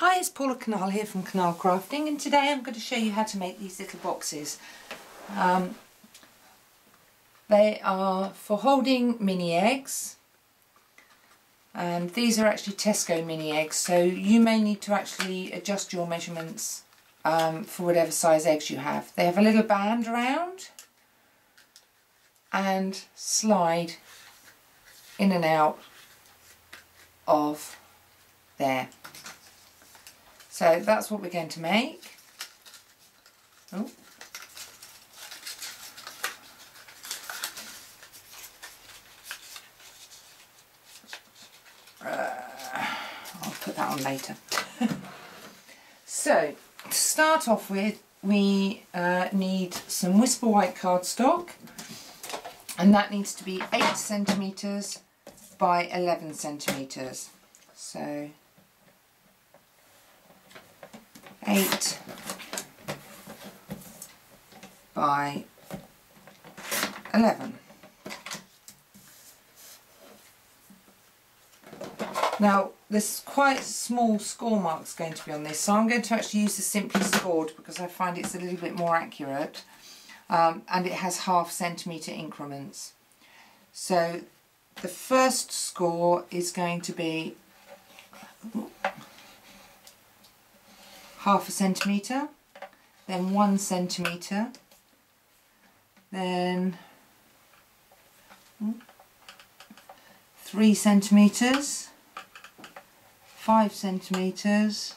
Hi, it's Paula Canal here from Canal Crafting, and today I'm going to show you how to make these little boxes. They are for holding mini eggs, and these are actually Tesco mini eggs, so you may need to actually adjust your measurements for whatever size eggs you have. They have a little band around and slide in and out of there. So that's what we're going to make. Oh. I'll put that on later. So to start off with, we need some Whisper White cardstock, and that needs to be 8 centimetres by 11 centimetres. So 8 by 11. Now there's quite small score marks going to be on this, so I'm going to actually use the Simply Scored because I find it's a little bit more accurate, and it has ½ centimetre increments. So the first score is going to be ½ centimetre, then 1 centimetre, then 3 centimetres, 5 centimetres,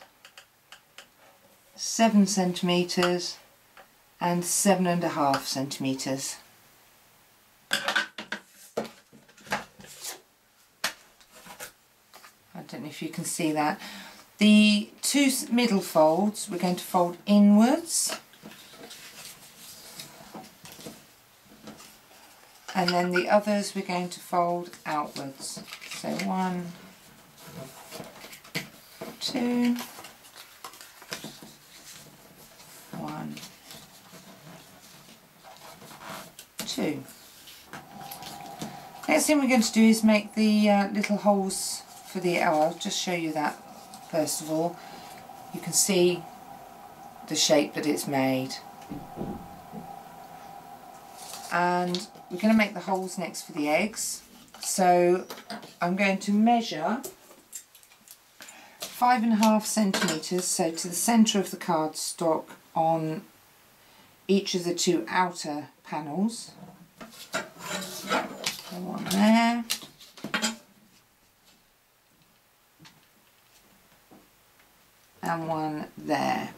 7 centimetres, and 7½ centimetres. I don't know if you can see that. The 2 middle folds we're going to fold inwards, and then the others we're going to fold outwards. So 1, 2, 1, 2. Next thing we're going to do is make the little holes for the I'll just show you that. First of all, you can see the shape that it's made, and we're going to make the holes next for the eggs. So I'm going to measure 5½ centimetres, so to the centre of the cardstock on each of the 2 outer panels. So 1 there. And 1 there.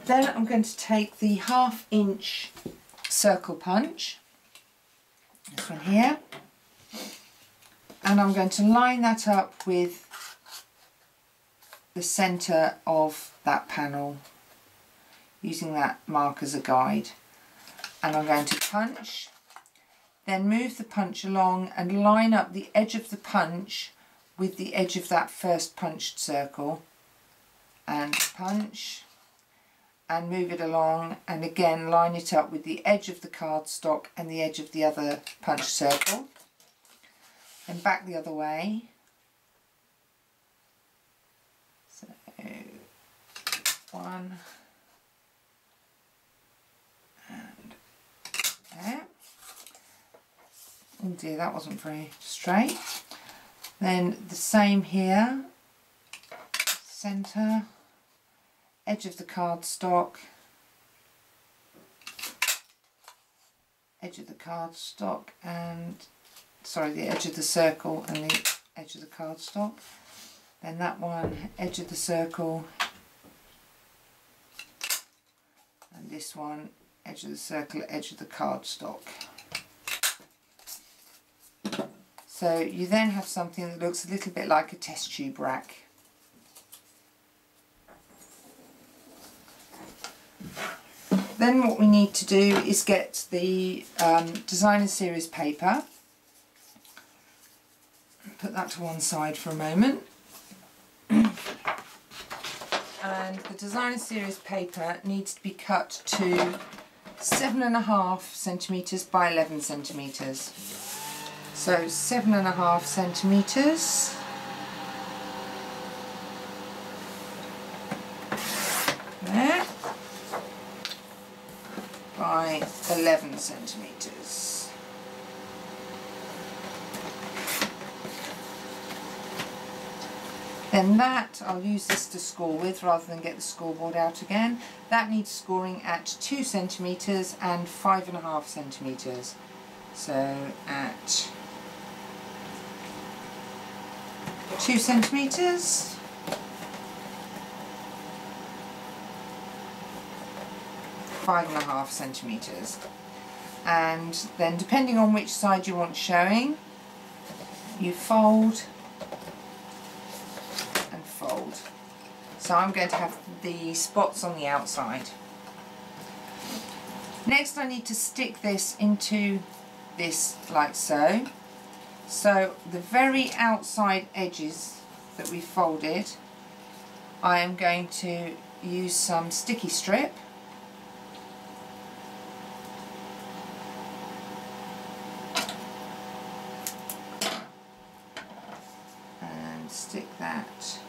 Then I'm going to take the ½ inch circle punch, this one here, and I'm going to line that up with the centre of that panel using that mark as a guide. And I'm going to punch, then move the punch along and line up the edge of the punch with the edge of that first punched circle, and punch and move it along, and again line it up with the edge of the cardstock and the edge of the other punched circle, and back the other way. So 1 and there. Oh dear, that wasn't very straight. Then the same here, centre, edge of the cardstock, edge of the cardstock, and sorry, the edge of the circle and the edge of the cardstock. Then that one, edge of the circle, and this one, edge of the circle, edge of the cardstock. So you then have something that looks a little bit like a test tube rack. Then what we need to do is get the designer series paper. Put that to one side for a moment. And the designer series paper needs to be cut to 7½ centimetres by 11 centimetres. So 7½ centimetres 11 centimetres. Then that, I'll use this to score with rather than get the scoreboard out again. That needs scoring at 2 centimetres and 5.5 centimetres. So at 2 centimetres, five and a half centimetres, and then depending on which side you want showing, you fold and fold. So I'm going to have the spots on the outside. Next I need to stick this into this like so. So the very outside edges that we folded, I am going to use some sticky strip and stick that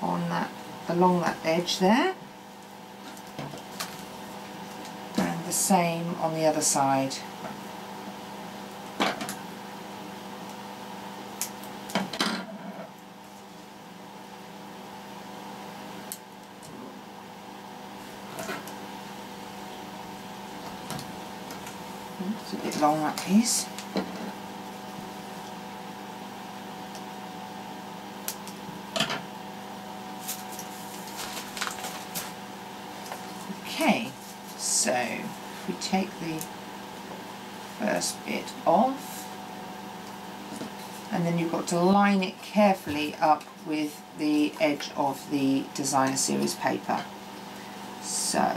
on that, along that edge there, and the same on the other side. It's a bit long, that piece. Okay, so if we take the first bit off, and then you've got to line it carefully up with the edge of the designer series paper. So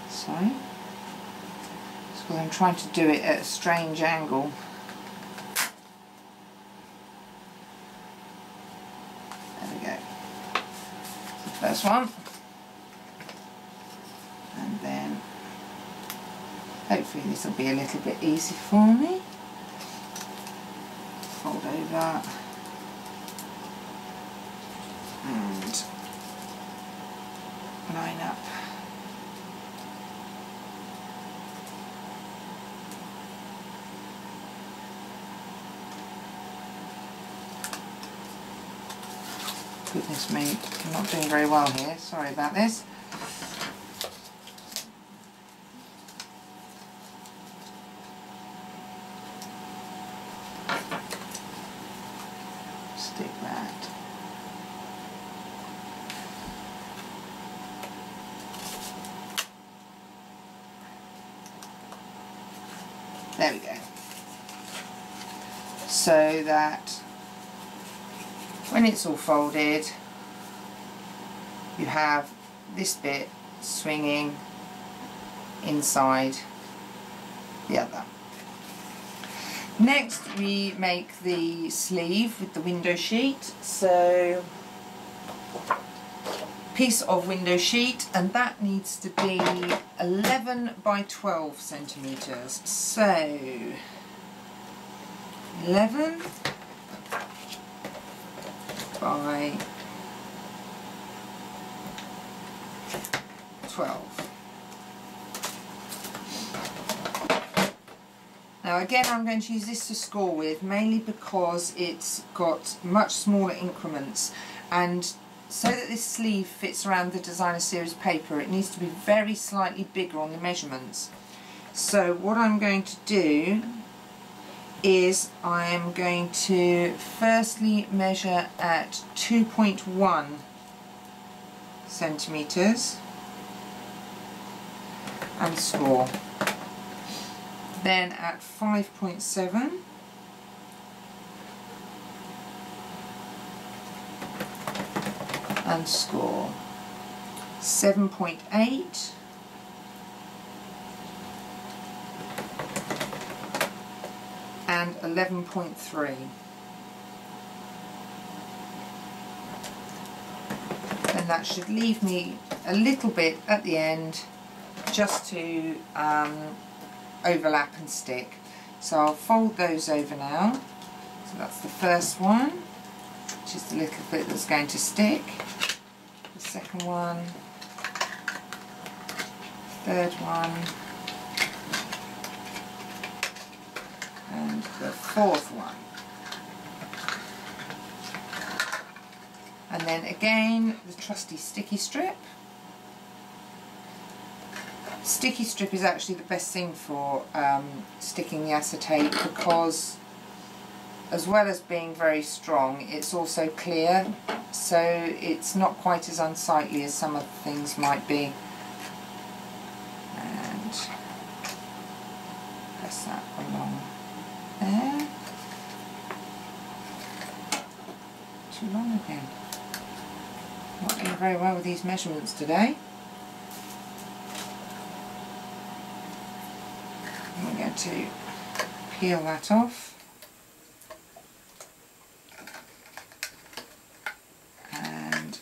sorry, it's because I'm trying to do it at a strange angle. There we go. The first one, and then hopefully this will be a little bit easy for me. Fold over and line up. Goodness me, I'm not doing very well here, sorry about this. Stick that. There we go. So that when it's all folded, you have this bit swinging inside the other. Next we make the sleeve with the window sheet. So piece of window sheet, and that needs to be 11 by 12 centimetres. So 11 by 12. Now again, I'm going to use this to score with, mainly because it's got much smaller increments, and so that this sleeve fits around the designer series paper, it needs to be very slightly bigger on the measurements. So what I'm going to do is I am going to firstly measure at 2.1 centimetres and score. Then at 5.7 and score. 7.8 and 11.3. Then that should leave me a little bit at the end just to overlap and stick. So I'll fold those over now. So that's the first one, which is the little bit that's going to stick. The second one, third one, and the fourth one. And then again, the trusty sticky strip. Sticky strip is actually the best thing for sticking the acetate, because as well as being very strong, it's also clear, so it's not quite as unsightly as some other things might be. And press that along there. Too long again. Not doing very well with these measurements today. I'm going to peel that off and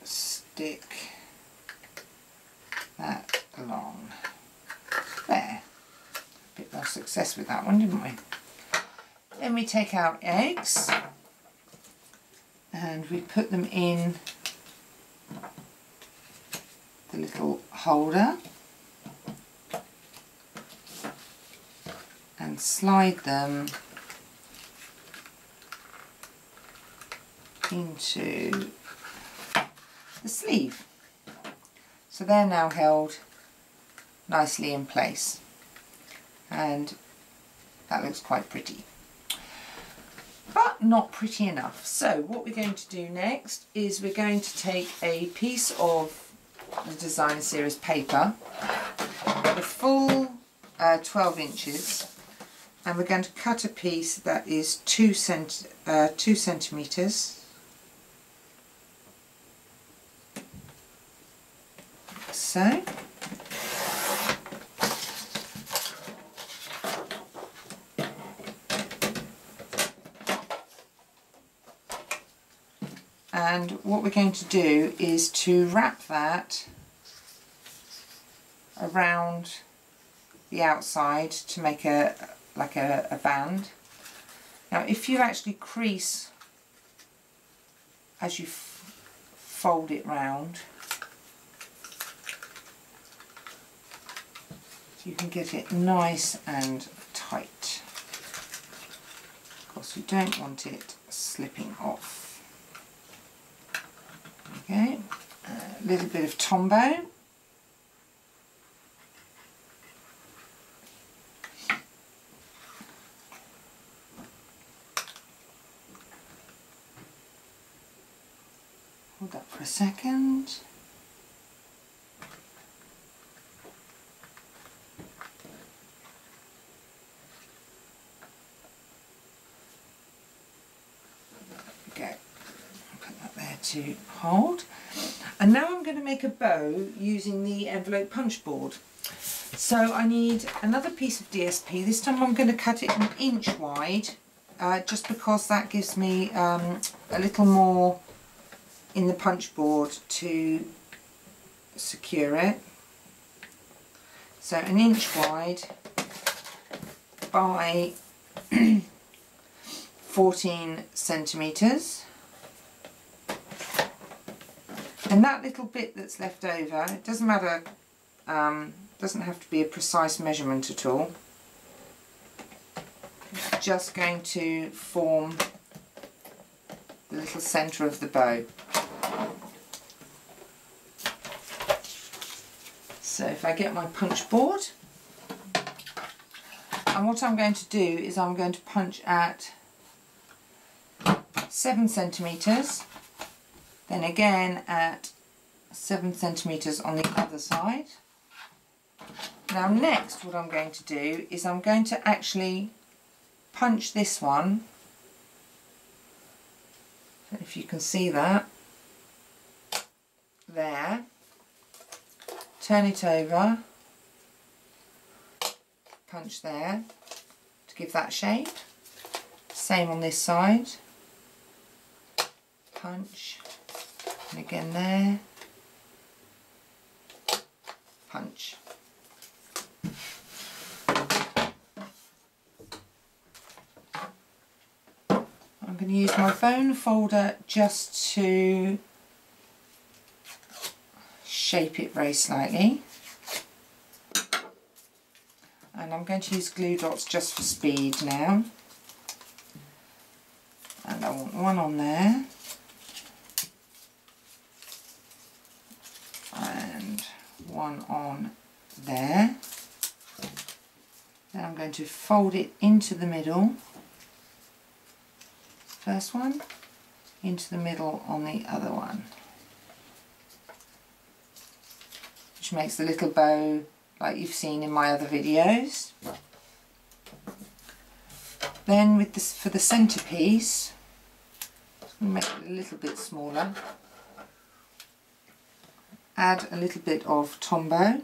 stick that along there. A bit more success with that one, didn't we? Then we take out eggs and we put them in the little holder and slide them into the sleeve. So they're now held nicely in place, and that looks quite pretty. But not pretty enough. So what we're going to do next is we're going to take a piece of the Designer Series paper, the full 12 inches, and we're going to cut a piece that is 2 centimetres, like so. And what we're going to do is to wrap that around the outside to make a band. Now if you actually crease as you fold it round, you can get it nice and tight. Of course we don't want it slipping off. Okay, a little bit of Tombow. Hold that for a second. There we go. Put that there to hold. And now I'm going to make a bow using the envelope punch board. So I need another piece of DSP. This time I'm going to cut it 1 inch wide, just because that gives me a little more in the punch board to secure it. So 1 inch wide by 14 centimetres. And that little bit that's left over, it doesn't matter, doesn't have to be a precise measurement at all. It's just going to form the little centre of the bow. So if I get my punch board, and what I'm going to do is I'm going to punch at 7 centimetres, then again at 7 centimetres on the other side. Now next what I'm going to do is I'm going to actually punch this one, if you can see that, there, turn it over, punch there to give that shape, same on this side, punch, and again there, punch. I'm going to use my bone folder just to shape it very slightly. And I'm going to use glue dots just for speed now. And I want one on there. And one on there. Then I'm going to fold it into the middle. First one, into the middle on the other one. Which makes the little bow like you've seen in my other videos. Then with this, for the centerpiece, I'm going to make it a little bit smaller. Add a little bit of Tombow.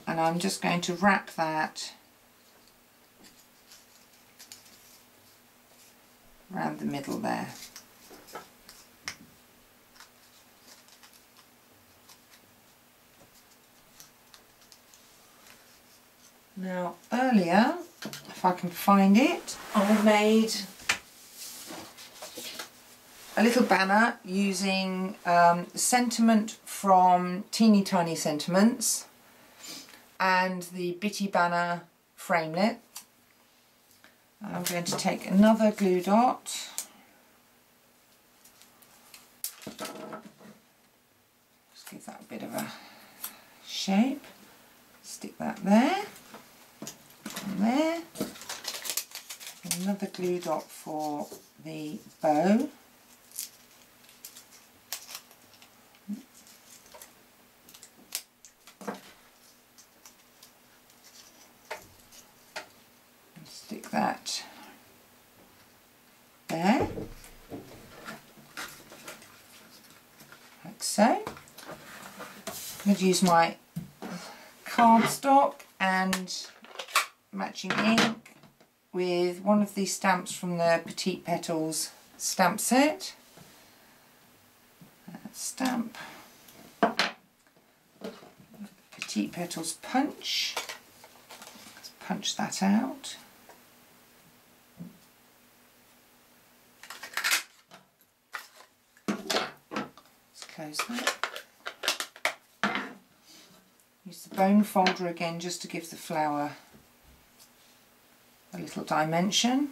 And I'm just going to wrap that around the middle there. Now earlier, if I can find it, I made a little banner using sentiment from Teeny Tiny Sentiments and the Bitty Banner framelit. I'm going to take another glue dot, just give that a bit of a shape, stick that there, and there, and another glue dot for the bow. Stick that there, like so. I'm going to use my cardstock and matching ink with one of these stamps from the Petite Petals stamp set. Stamp, Petite Petals punch. Let's punch that out. Close that. Use the bone folder again just to give the flower a little dimension.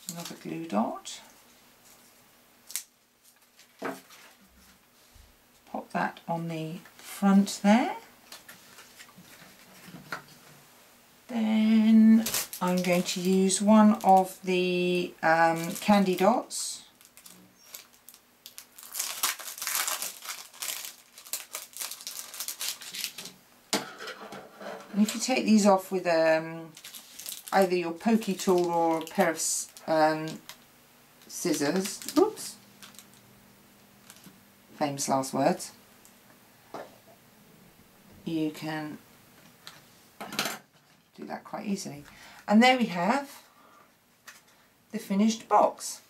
Another glue dot. Pop that on the front there. Then I'm going to use one of the candy dots. And if you take these off with either your pokey tool or a pair of scissors, oops, famous last words, you can do that quite easily. And there we have the finished box.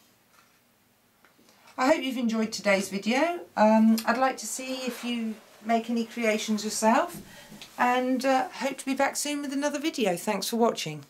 I hope you've enjoyed today's video. I'd like to see if you make any creations yourself, and hope to be back soon with another video. Thanks for watching.